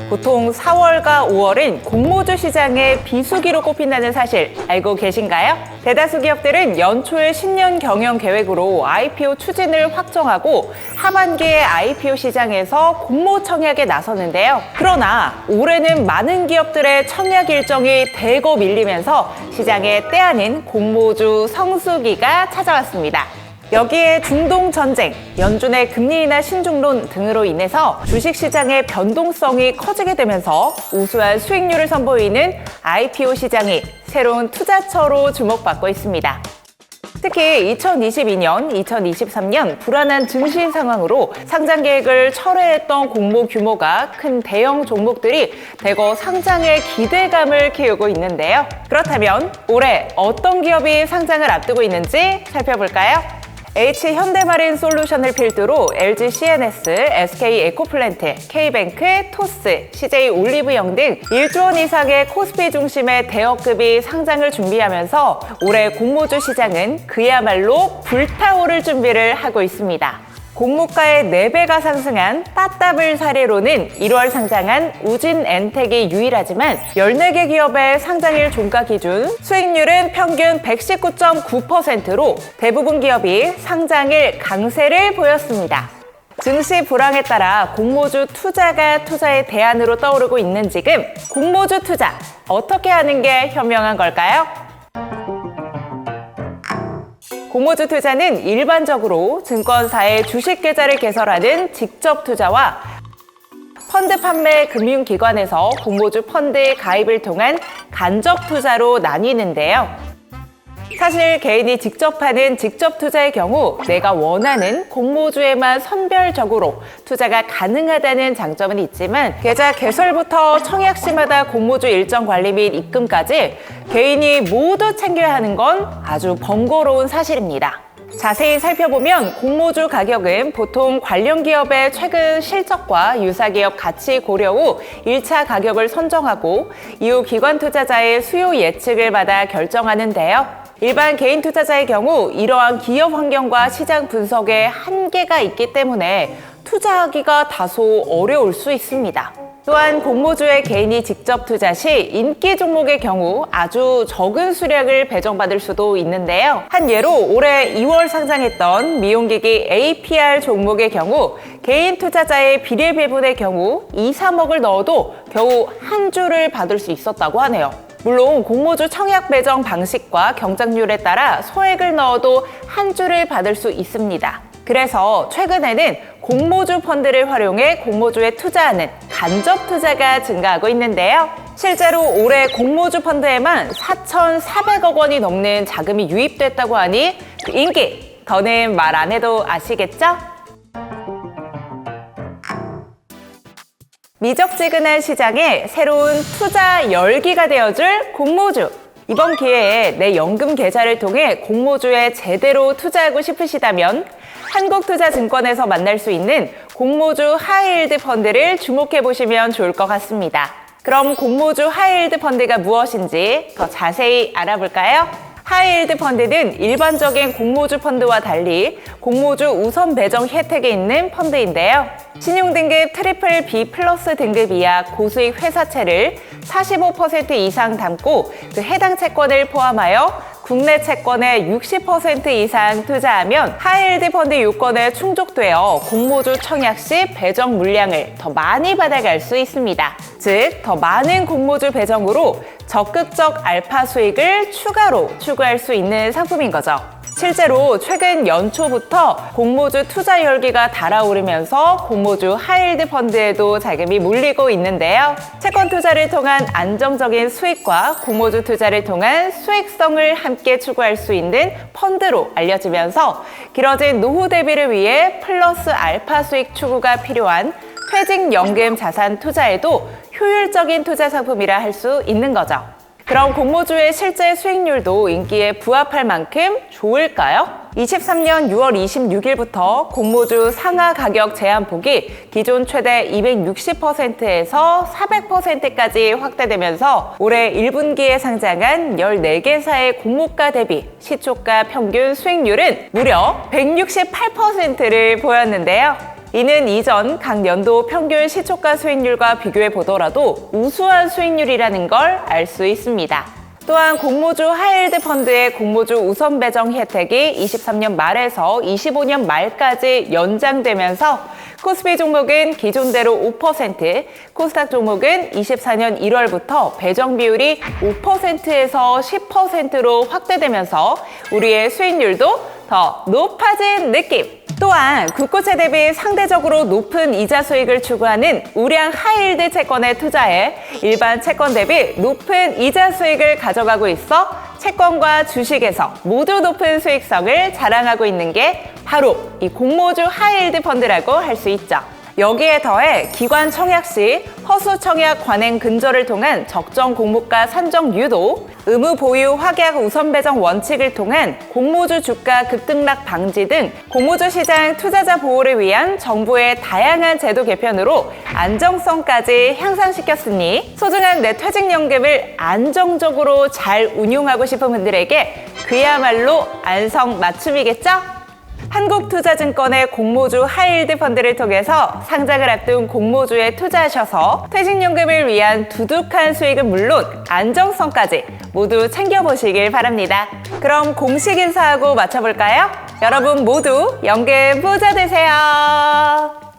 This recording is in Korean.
보통 4월과 5월은 공모주 시장의 비수기로 꼽힌다는 사실 알고 계신가요? 대다수 기업들은 연초에 신년 경영 계획으로 IPO 추진을 확정하고 하반기에 IPO 시장에서 공모 청약에 나서는데요. 그러나 올해는 많은 기업들의 청약 일정이 대거 밀리면서 시장에 때 아닌 공모주 성수기가 찾아왔습니다. 여기에 중동 전쟁, 연준의 금리 인하 신중론 등으로 인해서 주식시장의 변동성이 커지게 되면서 우수한 수익률을 선보이는 IPO 시장이 새로운 투자처로 주목받고 있습니다. 특히 2022년, 2023년 불안한 증시 상황으로 상장 계획을 철회했던 공모 규모가 큰 대형 종목들이 대거 상장의 기대감을 키우고 있는데요. 그렇다면 올해 어떤 기업이 상장을 앞두고 있는지 살펴볼까요? H현대마린 솔루션을 필두로 LG CNS, SK 에코플랜트, K뱅크, 토스, CJ 올리브영 등 1조 원 이상의 코스피 중심의 대여급이 상장을 준비하면서 올해 공모주 시장은 그야말로 불타오를 준비를 하고 있습니다. 공모가의 4배가 상승한 따따블 사례로는 1월 상장한 우진엔텍이 유일하지만 14개 기업의 상장일 종가 기준 수익률은 평균 119.9%로 대부분 기업이 상장일 강세를 보였습니다. 증시 불황에 따라 공모주 투자가 투자의 대안으로 떠오르고 있는 지금 공모주 투자 어떻게 하는 게 현명한 걸까요? 공모주 투자는 일반적으로 증권사의 주식 계좌를 개설하는 직접 투자와 펀드 판매 금융기관에서 공모주 펀드 가입을 통한 간접 투자로 나뉘는데요. 사실 개인이 직접 하는 직접 투자의 경우 내가 원하는 공모주에만 선별적으로 투자가 가능하다는 장점은 있지만 계좌 개설부터 청약 시마다 공모주 일정 관리 및 입금까지 개인이 모두 챙겨야 하는 건 아주 번거로운 사실입니다. 자세히 살펴보면 공모주 가격은 보통 관련 기업의 최근 실적과 유사 기업 가치 고려 후 1차 가격을 선정하고 이후 기관 투자자의 수요 예측을 받아 결정하는데요. 일반 개인 투자자의 경우 이러한 기업 환경과 시장 분석에 한계가 있기 때문에 투자하기가 다소 어려울 수 있습니다. 또한 공모주에 개인이 직접 투자 시 인기 종목의 경우 아주 적은 수량을 배정받을 수도 있는데요. 한 예로 올해 2월 상장했던 미용기기 APR 종목의 경우 개인 투자자의 비례 배분의 경우 2, 3억을 넣어도 겨우 한 주를 받을 수 있었다고 하네요. 물론 공모주 청약 배정 방식과 경작률에 따라 소액을 넣어도 한 주를 받을 수 있습니다. 그래서 최근에는 공모주 펀드를 활용해 공모주에 투자하는 간접 투자가 증가하고 있는데요. 실제로 올해 공모주 펀드에만 4,400억 원이 넘는 자금이 유입됐다고 하니 그 인기, 더는 말 안 해도 아시겠죠? 미적지근한 시장에 새로운 투자 열기가 되어줄 공모주. 이번 기회에 내 연금 계좌를 통해 공모주에 제대로 투자하고 싶으시다면 한국투자증권에서 만날 수 있는 공모주 하이힐드 펀드를 주목해 보시면 좋을 것 같습니다. 그럼 공모주 하이힐드 펀드가 무엇인지 더 자세히 알아볼까요? 하이힐드 펀드는 일반적인 공모주 펀드와 달리 공모주 우선 배정 혜택이 있는 펀드인데요. 신용등급 트리플 B 플러스 등급 이하 고수익 회사채를 45% 이상 담고 그 해당 채권을 포함하여 국내 채권의 60% 이상 투자하면 하이힐드 펀드 요건에 충족되어 공모주 청약 시 배정 물량을 더 많이 받아갈 수 있습니다. 즉, 더 많은 공모주 배정으로 적극적 알파 수익을 추가로 추구할 수 있는 상품인 거죠. 실제로 최근 연초부터 공모주 투자 열기가 달아오르면서 공모주 하이힐드 펀드에도 자금이 몰리고 있는데요. 채권 투자를 통한 안정적인 수익과 공모주 투자를 통한 수익성을 함께 추구할 수 있는 펀드로 알려지면서 길어진 노후 대비를 위해 플러스 알파 수익 추구가 필요한 퇴직연금 자산 투자에도 효율적인 투자 상품이라 할 수 있는 거죠. 그럼 공모주의 실제 수익률도 인기에 부합할 만큼 좋을까요? 23년 6월 26일부터 공모주 상하 가격 제한폭이 기존 최대 260%에서 400%까지 확대되면서 올해 1분기에 상장한 14개사의 공모가 대비 시초가 평균 수익률은 무려 168%를 보였는데요. 이는 이전 각 연도 평균 시초가 수익률과 비교해 보더라도 우수한 수익률이라는 걸 알 수 있습니다. 또한 공모주 하이힐드 펀드의 공모주 우선 배정 혜택이 23년 말에서 25년 말까지 연장되면서 코스피 종목은 기존대로 5%, 코스닥 종목은 24년 1월부터 배정 비율이 5%에서 10%로 확대되면서 우리의 수익률도 더 높아진 느낌! 또한 국고채 대비 상대적으로 높은 이자 수익을 추구하는 우량 하이힐드 채권에 투자해 일반 채권 대비 높은 이자 수익을 가져가고 있어 채권과 주식에서 모두 높은 수익성을 자랑하고 있는 게 바로 이 공모주 하이힐드 펀드라고 할 수 있죠. 여기에 더해 기관 청약 시 허수 청약 관행 근저를 통한 적정 공모가 산정 유도, 의무 보유 확약 우선 배정 원칙을 통한 공모주 주가 급등락 방지 등 공모주 시장 투자자 보호를 위한 정부의 다양한 제도 개편으로 안정성까지 향상시켰으니 소중한 내 퇴직연금을 안정적으로 잘 운용하고 싶은 분들에게 그야말로 안성맞춤이겠죠? 한국투자증권의 공모주 하이힐드 펀드를 통해서 상장을 앞둔 공모주에 투자하셔서 퇴직연금을 위한 두둑한 수익은 물론 안정성까지 모두 챙겨보시길 바랍니다. 그럼 공식 인사하고 마쳐볼까요? 여러분 모두 연금 부자 되세요.